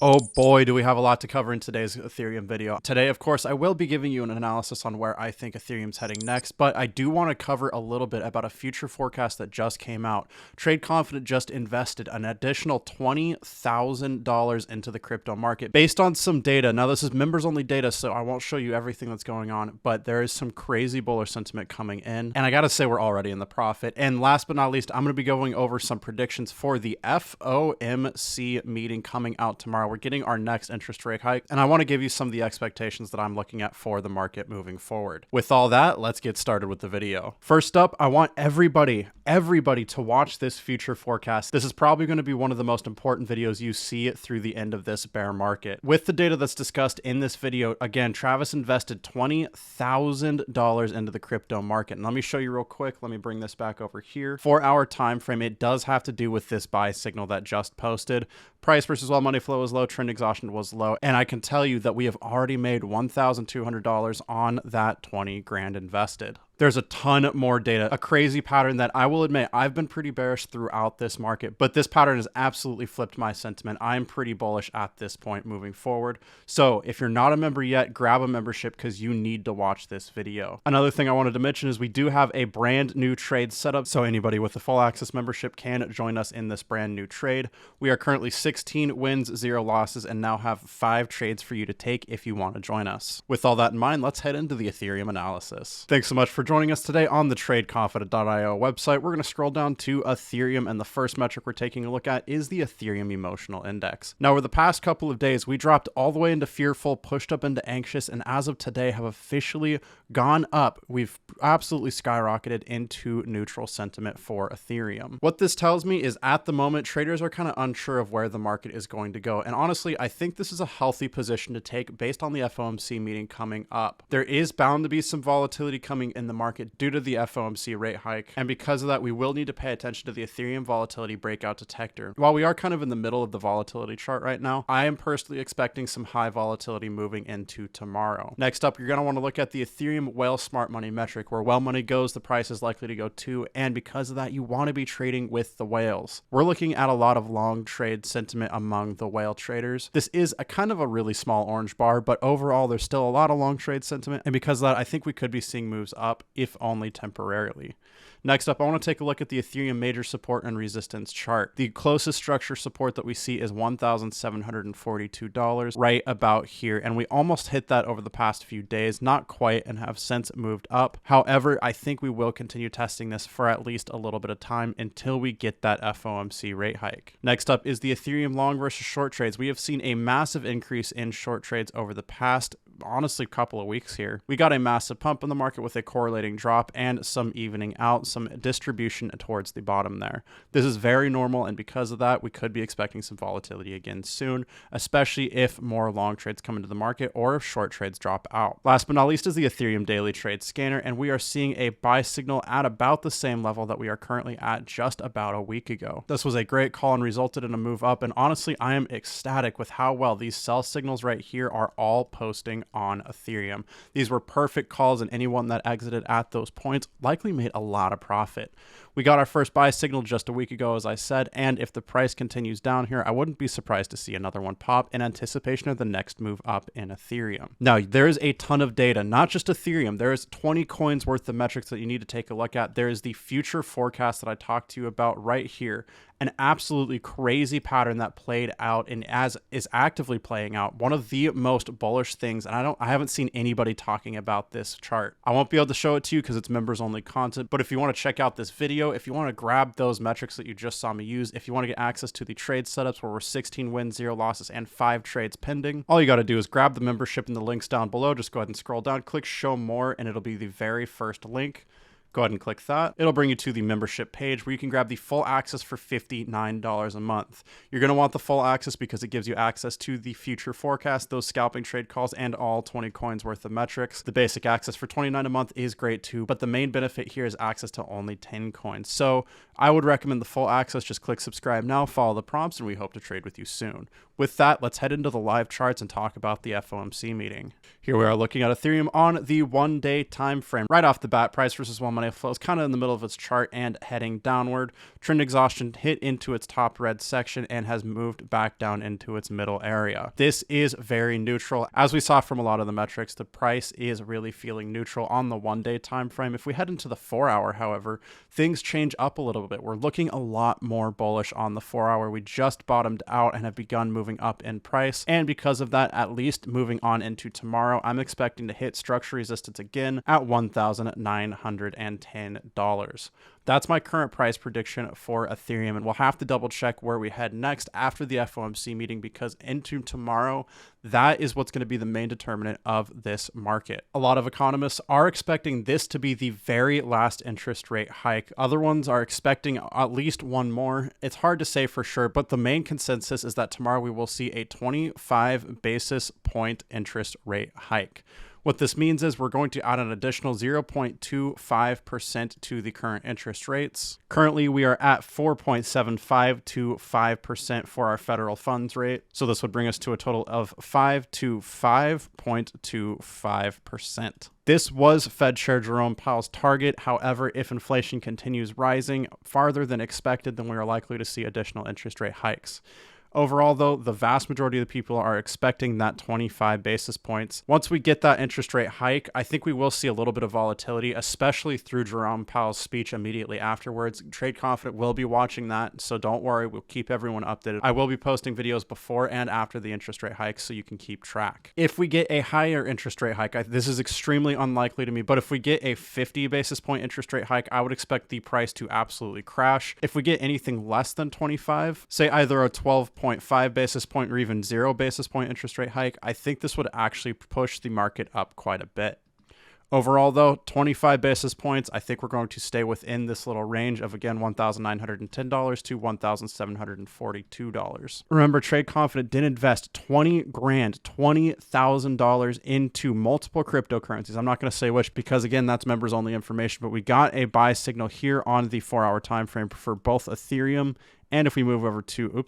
Oh boy, do we have a lot to cover in today's Ethereum video. Today, of course, I will be giving you an analysis on where I think Ethereum's heading next, but I do want to cover a little bit about a future forecast that just came out. Trade Confident just invested an additional $20,000 into the crypto market based on some data. Now, this is members only data, so I won't show you everything that's going on, but there is some crazy bullish sentiment coming in. And I gotta say, we're already in the profit. And last but not least, I'm gonna be going over some predictions for the FOMC meeting coming out tomorrow. We're getting our next interest rate hike, and I want to give you some of the expectations that I'm looking at for the market moving forward. With all that, let's get started with the video. First up, I want everybody to watch this future forecast. This is probably going to be one of the most important videos you see through the end of this bear market. With the data that's discussed in this video, again, Travis invested $20,000 into the crypto market. And let me show you real quick. Let me bring this back over here. 4-hour time frame, it does have to do with this buy signal that just posted. Price versus while money flow was low, trend exhaustion was low, and I can tell you that we have already made $1,200 on that 20 grand invested. There's a ton more data, a crazy pattern that I will admit I've been pretty bearish throughout this market, but this pattern has absolutely flipped my sentiment. I'm pretty bullish at this point moving forward. So if you're not a member yet, grab a membership because you need to watch this video. Another thing I wanted to mention is we do have a brand new trade setup, so anybody with a full access membership can join us in this brand new trade. We are currently 16 wins, 0 losses, and now have 5 trades for you to take if you want to join us. With all that in mind, let's head into the Ethereum analysis. Thanks so much for joining us today on the TradeConfident.io website. We're going to scroll down to Ethereum, and the first metric we're taking a look at is the Ethereum Emotional Index. Now, over the past couple of days, we dropped all the way into fearful, pushed up into anxious, and as of today have officially gone up. We've absolutely skyrocketed into neutral sentiment for Ethereum. What this tells me is at the moment, traders are kind of unsure of where the market is going to go. And honestly, I think this is a healthy position to take based on the FOMC meeting coming up. There is bound to be some volatility coming in the market due to the FOMC rate hike. And because of that, we will need to pay attention to the Ethereum volatility breakout detector. While we are kind of in the middle of the volatility chart right now, I am personally expecting some high volatility moving into tomorrow. Next up, you're going to want to look at the Ethereum whale smart money metric. Where whale money goes, the price is likely to go too. And because of that, you want to be trading with the whales. We're looking at a lot of long trade sentiment among the whale traders. This is a kind of a really small orange bar, but overall, there's still a lot of long trade sentiment. And because of that, I think we could be seeing moves up, if only temporarily. Next up, I want to take a look at the Ethereum major support and resistance chart. The closest structure support that we see is $1,742, right about here. And we almost hit that over the past few days, not quite, and have since moved up. However, I think we will continue testing this for at least a little bit of time until we get that FOMC rate hike. Next up is the Ethereum long versus short trades. We have seen a massive increase in short trades over the past honestly couple of weeks here. We got a massive pump in the market with a correlating drop and some evening out, some distribution towards the bottom there. This is very normal, and because of that, we could be expecting some volatility again soon, especially if more long trades come into the market or if short trades drop out. Last but not least is the Ethereum daily trade scanner, and we are seeing a buy signal at about the same level that we are currently at just about a week ago. This was a great call and resulted in a move up, and honestly, I am ecstatic with how well these sell signals right here are all posting on Ethereum. These were perfect calls, and anyone that exited at those points likely made a lot of profit. We got our first buy signal just a week ago, as I said, and if the price continues down here, I wouldn't be surprised to see another one pop in anticipation of the next move up in Ethereum. Now, there is a ton of data, not just Ethereum. There is 20 coins worth of metrics that you need to take a look at. There is the future forecast that I talked to you about right here. An absolutely crazy pattern that played out and as is actively playing out. One of the most bullish things, and I haven't seen anybody talking about this chart. I won't be able to show it to you because it's members only content, but if you want to check out this video, if you want to grab those metrics that you just saw me use, if you want to get access to the trade setups where we're 16 wins, 0 losses, and 5 trades pending, all you got to do is grab the membership in the links down below. Just go ahead and scroll down, click show more, and it'll be the very first link. Go ahead and click that. It'll bring you to the membership page where you can grab the full access for $59 a month. You're going to want the full access because it gives you access to the future forecast, those scalping trade calls, and all 20 coins worth of metrics. The basic access for $29 a month is great too, but the main benefit here is access to only 10 coins. So I would recommend the full access. Just click subscribe now, follow the prompts, and we hope to trade with you soon. With that, let's head into the live charts and talk about the FOMC meeting. Here we are looking at Ethereum on the 1-day time frame. Right off the bat, price versus 1 money money flow is kind of in the middle of its chart and heading downward. Trend exhaustion hit into its top red section and has moved back down into its middle area. This is very neutral. As we saw from a lot of the metrics, the price is really feeling neutral on the 1-day time frame. If we head into the 4-hour, however, things change up a little bit. We're looking a lot more bullish on the 4-hour. We just bottomed out and have begun moving up in price. And because of that, at least moving on into tomorrow, I'm expecting to hit structure resistance again at $1,910. That's my current price prediction for Ethereum, and we'll have to double check where we head next after the FOMC meeting, because into tomorrow, that is what's going to be the main determinant of this market. A lot of economists are expecting this to be the very last interest rate hike. Other ones are expecting at least one more. It's hard to say for sure, but the main consensus is that tomorrow we will see a 25 basis point interest rate hike. What this means is we're going to add an additional 0.25% to the current interest rates. Currently, we are at 4.75 to 5% for our federal funds rate. So this would bring us to a total of 5 to 5.25%. This was Fed Chair Jerome Powell's target. However, if inflation continues rising farther than expected, then we are likely to see additional interest rate hikes. Overall, though, the vast majority of the people are expecting that 25 basis points. Once we get that interest rate hike, I think we will see a little bit of volatility, especially through Jerome Powell's speech immediately afterwards. Trade Confident will be watching that, so don't worry. We'll keep everyone updated. I will be posting videos before and after the interest rate hike so you can keep track. If we get a higher interest rate hike, this is extremely unlikely to me, but if we get a 50 basis point interest rate hike, I would expect the price to absolutely crash. If we get anything less than 25, say either a 12.5 basis point or even 0 basis point interest rate hike, I think this would actually push the market up quite a bit. Overall, though, 25 basis points, I think we're going to stay within this little range of, again, $1,910 to $1,742. Remember, Trade Confident did invest $20,000 into multiple cryptocurrencies. I'm not going to say which because, again, that's members only information, but we got a buy signal here on the 4-hour time frame for both Ethereum, and if we move over to,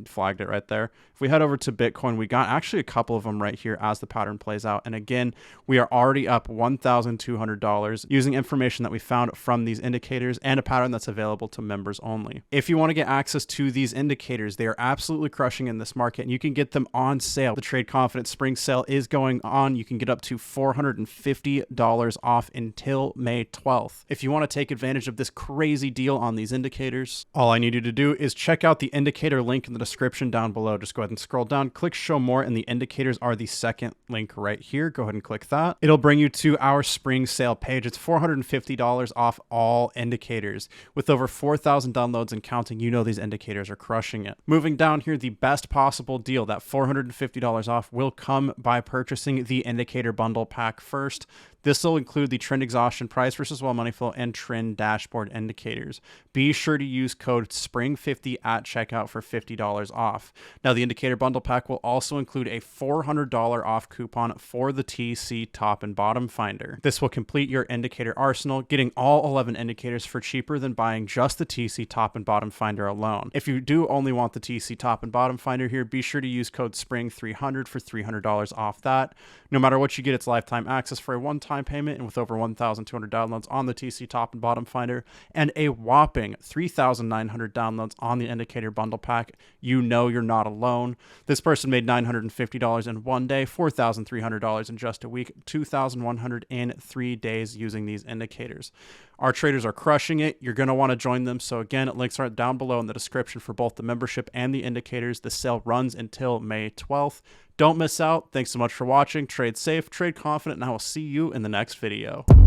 flagged it right there. If we head over to Bitcoin, we got actually a couple of them right here as the pattern plays out. And again, we are already up $1,200 using information that we found from these indicators and a pattern that's available to members only. If you want to get access to these indicators, they are absolutely crushing in this market and you can get them on sale. The Trade Confident Spring Sale is going on. You can get up to $450 off until May 12th. If you want to take advantage of this crazy deal on these indicators, all I need you to do is check out the indicator link in the description down below. Just go ahead and scroll down, click show more, and the indicators are the second link right here. Go ahead and click that. It'll bring you to our spring sale page. It's $450 off all indicators. With over 4,000 downloads and counting, you know these indicators are crushing it. Moving down here, the best possible deal, that $450 off, will come by purchasing the indicator bundle pack first. This will include the trend exhaustion, price versus wall money flow, and trend dashboard indicators. Be sure to use code SPRING50 at checkout for $50 off. Now, the indicator bundle pack will also include a $400 off coupon for the TC top and bottom finder. This will complete your indicator arsenal, getting all 11 indicators for cheaper than buying just the TC top and bottom finder alone. If you do only want the TC top and bottom finder here, be sure to use code SPRING300 for $300 off that. No matter what you get, it's lifetime access for a one-time payment, and with over 1,200 downloads on the TC top and bottom finder and a whopping 3,900 downloads on the indicator bundle pack, you know you're not alone. This person made $950 in one day, $4,300 in just a week, $2,100 in 3 days using these indicators. Our traders are crushing it. You're going to want to join them. So again, links are down below in the description for both the membership and the indicators. The sale runs until May 12th. Don't miss out. Thanks so much for watching. Trade safe, trade confident, and I will see you in the next video.